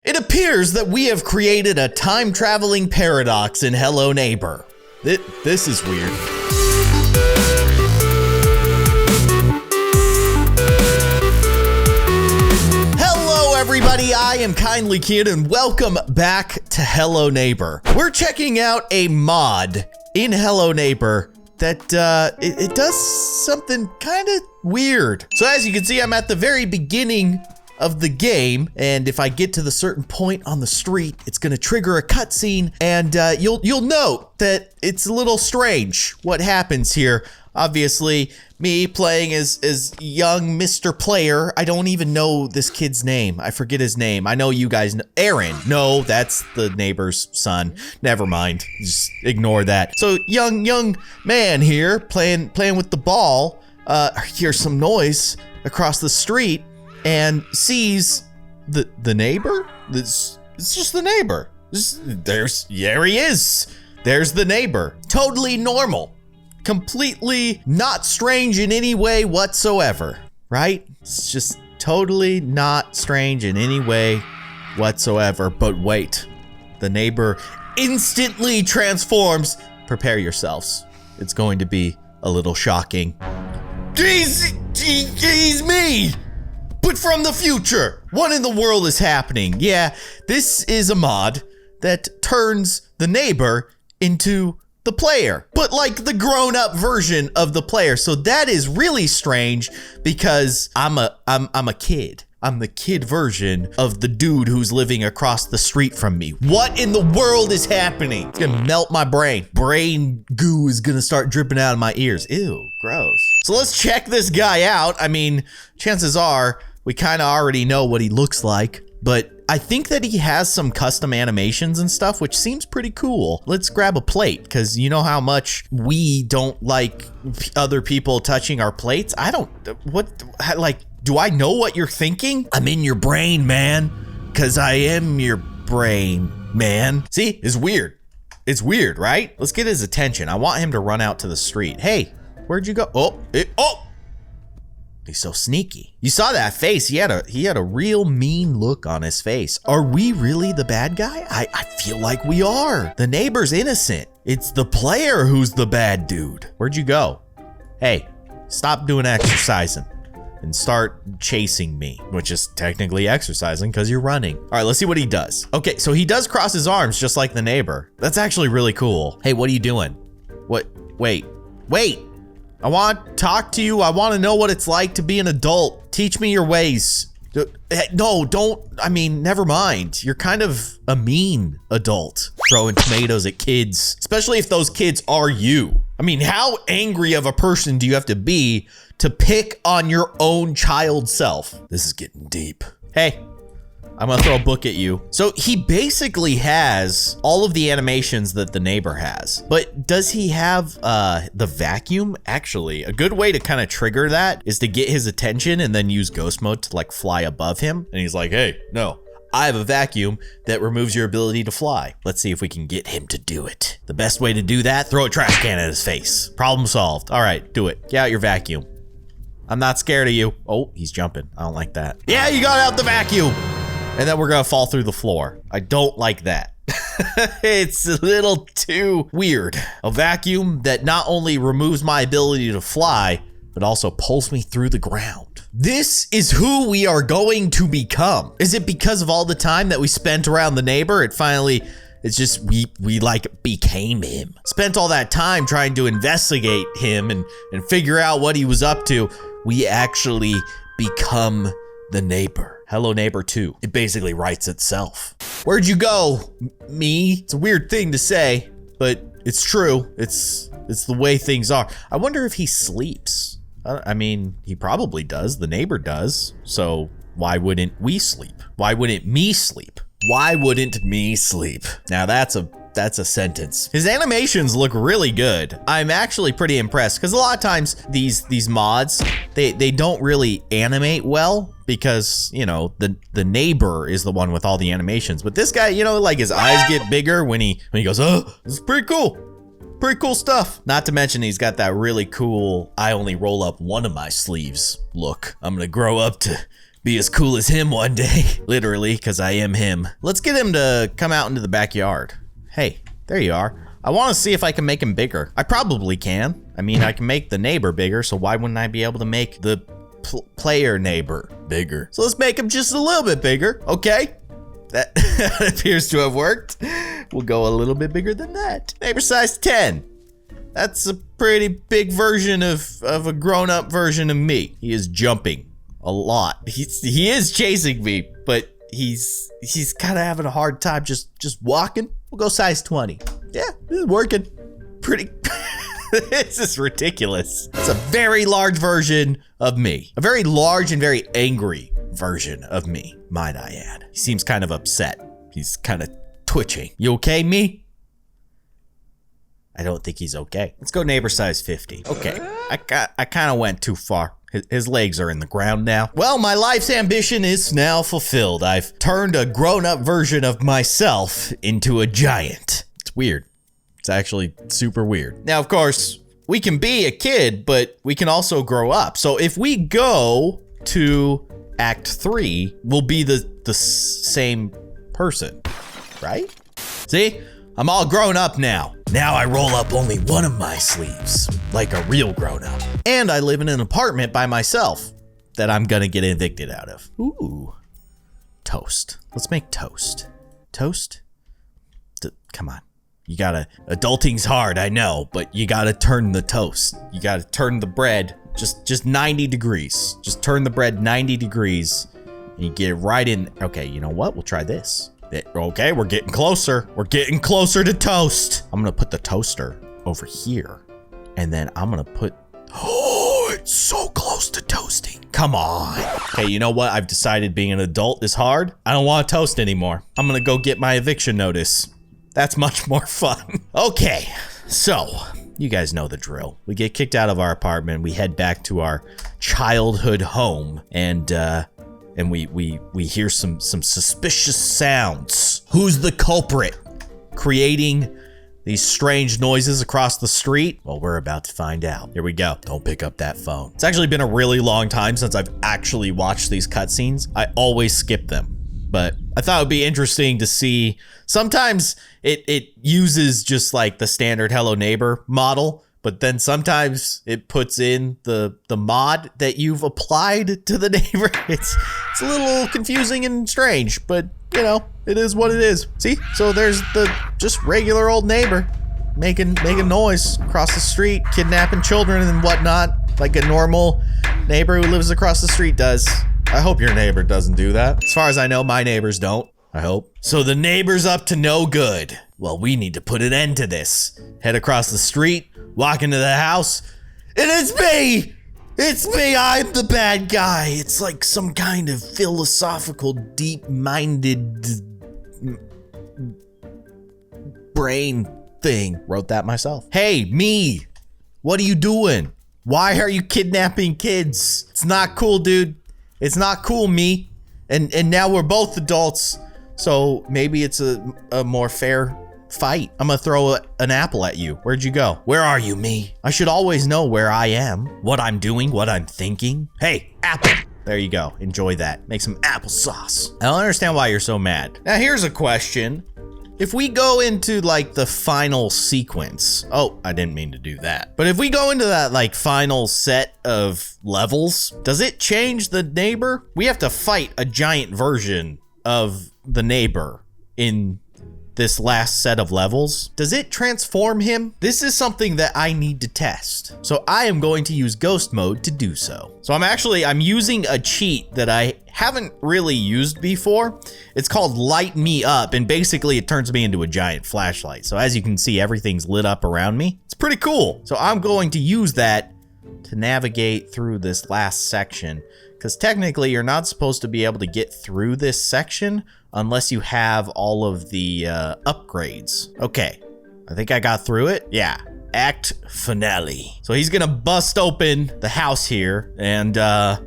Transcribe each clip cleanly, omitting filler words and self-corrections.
It appears that we have created a time-traveling paradox in Hello Neighbor. This is weird. Hello everybody, I am Kindly Keyin and welcome back to Hello Neighbor. We're checking out a mod in Hello Neighbor that it does something kind of weird. So as you can see, I'm at the very beginning of the game, and if I get to the certain point on the street, it's gonna trigger a cutscene, and you'll note that it's a little strange what happens here. Obviously, me playing as young Mr. Player. I don't even know this kid's name. I forget his name. I know you guys know. Aaron. No, that's the neighbor's son. Never mind. Just ignore that. So young man here playing with the ball. Hears some noise across the street and sees the neighbor. It's just the neighbor. There he is. There's the neighbor. Totally normal. Completely not strange in any way whatsoever, right? It's just totally not strange in any way whatsoever. But wait, the neighbor instantly transforms. Prepare yourselves. It's going to be a little shocking. He's me! But from the future. What in the world is happening? Yeah, this is a mod that turns the neighbor into the player, but like the grown-up version of the player. So that is really strange because I'm a kid. I'm the kid version of the dude who's living across the street from me. What in the world is happening? It's gonna melt my brain. Brain goo is gonna start dripping out of my ears. Ew, gross. So let's check this guy out. I mean, chances are we kind of already know what he looks like, but I think that he has some custom animations and stuff, which seems pretty cool. Let's grab a plate, because you know how much we don't like other people touching our plates. Do I know what you're thinking? I'm in your brain, man, because I am your brain, man. See, it's weird. It's weird, right? Let's get his attention. I want him to run out to the street. Hey, where'd you go? Oh! He's so sneaky. You saw that face. He had a real mean look on his face. Are we really the bad guy? I feel like we are. The neighbor's innocent. It's the player who's the bad dude. Where'd you go? Hey, stop doing exercising and start chasing me, which is technically exercising because you're running. All right, let's see what he does. Okay, so he does cross his arms just like the neighbor. That's actually really cool. Hey, what are you doing? What? Wait. I want to talk to you. I want to know what it's like to be an adult. Teach me your ways. No, don't. I mean, never mind. You're kind of a mean adult, throwing tomatoes at kids, especially if those kids are you. I mean, how angry of a person do you have to be to pick on your own child self? This is getting deep. Hey, I'm gonna throw a book at you. So he basically has all of the animations that the neighbor has, but does he have the vacuum? Actually, a good way to kind of trigger that is to get his attention and then use ghost mode to like fly above him. And he's like, hey, no, I have a vacuum that removes your ability to fly. Let's see if we can get him to do it. The best way to do that, throw a trash can at his face. Problem solved. All right, do it. Get out your vacuum. I'm not scared of you. Oh, he's jumping. I don't like that. Yeah, you got out the vacuum. And then we're gonna fall through the floor. I don't like that. It's a little too weird. A vacuum that not only removes my ability to fly, but also pulls me through the ground. This is who we are going to become. Is it because of all the time that we spent around the neighbor? It's just we like became him. Spent all that time trying to investigate him and figure out what he was up to. We actually become the neighbor. Hello Neighbor 2. It basically writes itself. Where'd you go? Me? It's a weird thing to say, but it's true. It's the way things are. I wonder if he sleeps. I mean, he probably does. The neighbor does. So why wouldn't we sleep? Why wouldn't me sleep? Why wouldn't me sleep? Now that's a sentence. His animations look really good. I'm actually pretty impressed because a lot of times these mods, they don't really animate well because, you know, the neighbor is the one with all the animations. But this guy, you know, like his eyes get bigger when he goes, oh, this is pretty cool. Pretty cool stuff. Not to mention he's got that really cool, I only roll up one of my sleeves look. I'm gonna grow up to be as cool as him one day. Literally, because I am him. Let's get him to come out into the backyard. Hey, there you are. I want to see if I can make him bigger. I probably can. I mean, I can make the neighbor bigger, so why wouldn't I be able to make the player neighbor bigger? So let's make him just a little bit bigger, okay? That appears to have worked. We'll go a little bit bigger than that. Neighbor size 10. That's a pretty big version of a grown-up version of me. He is jumping a lot. He is chasing me, but he's kind of having a hard time just walking. We'll go size 20. Yeah, this is working. Pretty. This is ridiculous. It's a very large version of me. A very large and very angry version of me, might I add. He seems kind of upset. He's kind of twitching. You okay, me? I don't think he's okay. Let's go neighbor size 50. Okay, I kind of went too far. His legs are in the ground now. Well, my life's ambition is now fulfilled. I've turned a grown-up version of myself into a giant. It's weird. It's actually super weird. Now, of course, we can be a kid, but we can also grow up. So if we go to Act 3, we'll be the same person, right? See? I'm all grown up now. Now I roll up only one of my sleeves, like a real grown-up. And I live in an apartment by myself that I'm gonna get evicted out of. Ooh. Toast. Let's make toast. Toast? Come on. You gotta, adulting's hard, I know, but you gotta turn the toast. You gotta turn the bread just 90 degrees. Just turn the bread 90 degrees and you get it right in. Okay, you know what? We'll try this. Okay, we're getting closer. We're getting closer to toast. I'm gonna put the toaster over here and then I'm gonna put, oh, it's so close to toasting. Come on. Okay, you know what? I've decided being an adult is hard. I don't want to toast anymore. I'm gonna go get my eviction notice. That's much more fun. Okay, so you guys know the drill. We get kicked out of our apartment. We head back to our childhood home, and we hear some suspicious sounds. Who's the culprit creating these strange noises across the street? Well, we're about to find out. Here we go. Don't pick up that phone. It's actually been a really long time since I've actually watched these cutscenes. I always skip them. But I thought it would be interesting to see. Sometimes it uses just like the standard Hello Neighbor model, but then sometimes it puts in the mod that you've applied to the neighbor. It's a little confusing and strange, but you know, it is what it is. See? So there's the just regular old neighbor making noise across the street, kidnapping children and whatnot, like a normal neighbor who lives across the street does. I hope your neighbor doesn't do that. As far as I know, my neighbors don't. I hope. So the neighbor's up to no good. Well, we need to put an end to this. Head across the street, walk into the house, and it's me! It's me, I'm the bad guy. It's like some kind of philosophical, deep-minded brain thing. Wrote that myself. Hey, me! What are you doing? Why are you kidnapping kids? It's not cool, dude. It's not cool, me. And now we're both adults, so maybe it's a more fair fight. I'm gonna throw an apple at you. Where'd you go? Where are you, me? I should always know where I am, what I'm doing, what I'm thinking. Hey, apple. There you go. Enjoy that. Make some applesauce. I don't understand why you're so mad. Now here's a question. If we go into like the final sequence, oh, I didn't mean to do that. But if we go into that like final set of levels, does it change the neighbor? We have to fight a giant version of the neighbor in this last set of levels. Does it transform him? This is something that I need to test. So I am going to use ghost mode to do so. So I'm using a cheat that I haven't really used before. It's called Light Me Up, and basically it turns me into a giant flashlight. So as you can see, everything's lit up around me. It's pretty cool. So I'm going to use that to navigate through this last section, because technically you're not supposed to be able to get through this section unless you have all of the upgrades. Okay, I think I got through it. Yeah, act finale. So he's gonna bust open the house here, and I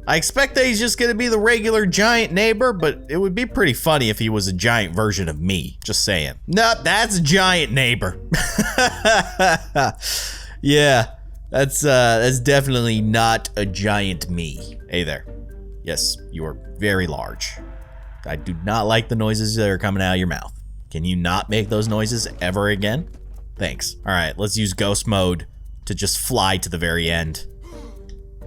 expect that he's just gonna be the regular giant neighbor, but it would be pretty funny if he was a giant version of me. Just saying. Nope, that's a giant neighbor. Yeah, that's definitely not a giant me. Hey there. Yes, you are very large. I do not like the noises that are coming out of your mouth. Can you not make those noises ever again? Thanks. All right, let's use ghost mode to just fly to the very end.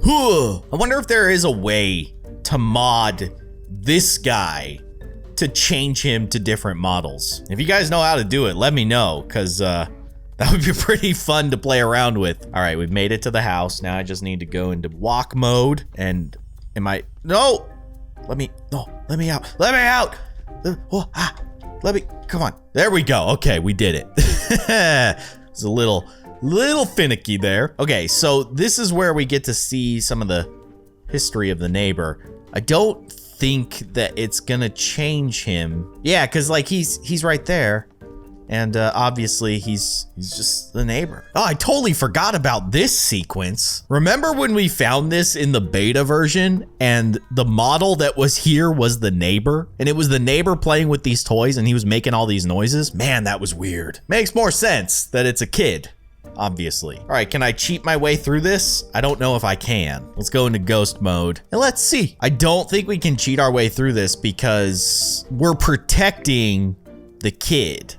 I wonder if there is a way to mod this guy to change him to different models. If you guys know how to do it, let me know, because that would be pretty fun to play around with. All right, we've made it to the house. Now I just need to go into walk mode. And no! Let me out. Let me out! Let me, come on. There we go. Okay, we did it. It's a little finicky there. Okay, so this is where we get to see some of the history of the neighbor. I don't think that it's gonna change him. Yeah, because like he's right there. And obviously he's just the neighbor. Oh, I totally forgot about this sequence. Remember when we found this in the beta version and the model that was here was the neighbor? And it was the neighbor playing with these toys and he was making all these noises? Man, that was weird. Makes more sense that it's a kid, obviously. All right, can I cheat my way through this? I don't know if I can. Let's go into ghost mode and let's see. I don't think we can cheat our way through this because we're protecting the kid.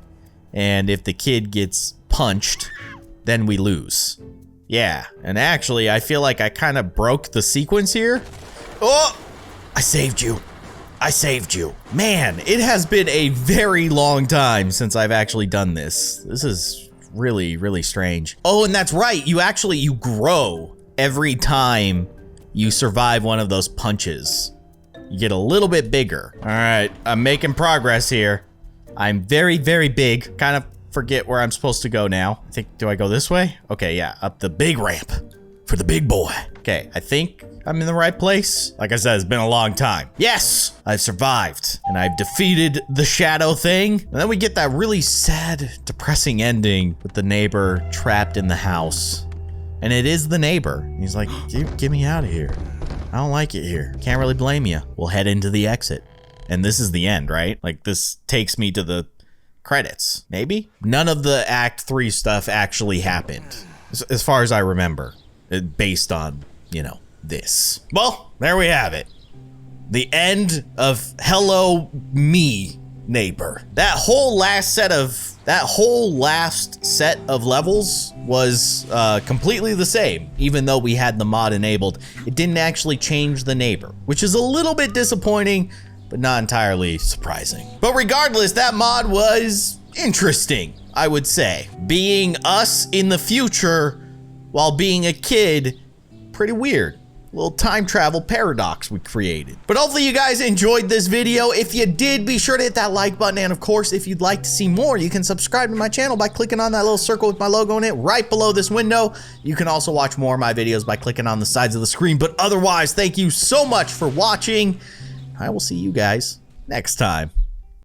And if the kid gets punched, then we lose. Yeah, and actually, I feel like I kind of broke the sequence here. Oh, I saved you. I saved you. Man, it has been a very long time since I've actually done this. This is really, really strange. Oh, and that's right. You grow every time you survive one of those punches. You get a little bit bigger. All right, I'm making progress here. I'm very, very big. Kind of forget where I'm supposed to go now. Do I go this way? Okay, yeah, up the big ramp for the big boy. Okay, I think I'm in the right place. Like I said, it's been a long time. Yes, I've survived and I've defeated the shadow thing. And then we get that really sad, depressing ending with the neighbor trapped in the house. And it is the neighbor. He's like, dude, get me out of here. I don't like it here. Can't really blame you. We'll head into the exit. And this is the end, right? Like this takes me to the credits, maybe? None of the Act 3 stuff actually happened, as far as I remember, based on, this. Well, there we have it. The end of Hello Me Neighbor. That whole last set of levels was completely the same, even though we had the mod enabled. It didn't actually change the neighbor, which is a little bit disappointing, but not entirely surprising. But regardless, that mod was interesting, I would say. Being us in the future while being a kid, pretty weird. Little time travel paradox we created. But hopefully you guys enjoyed this video. If you did, be sure to hit that like button. And of course, if you'd like to see more, you can subscribe to my channel by clicking on that little circle with my logo in it right below this window. You can also watch more of my videos by clicking on the sides of the screen. But otherwise, thank you so much for watching. I will see you guys next time.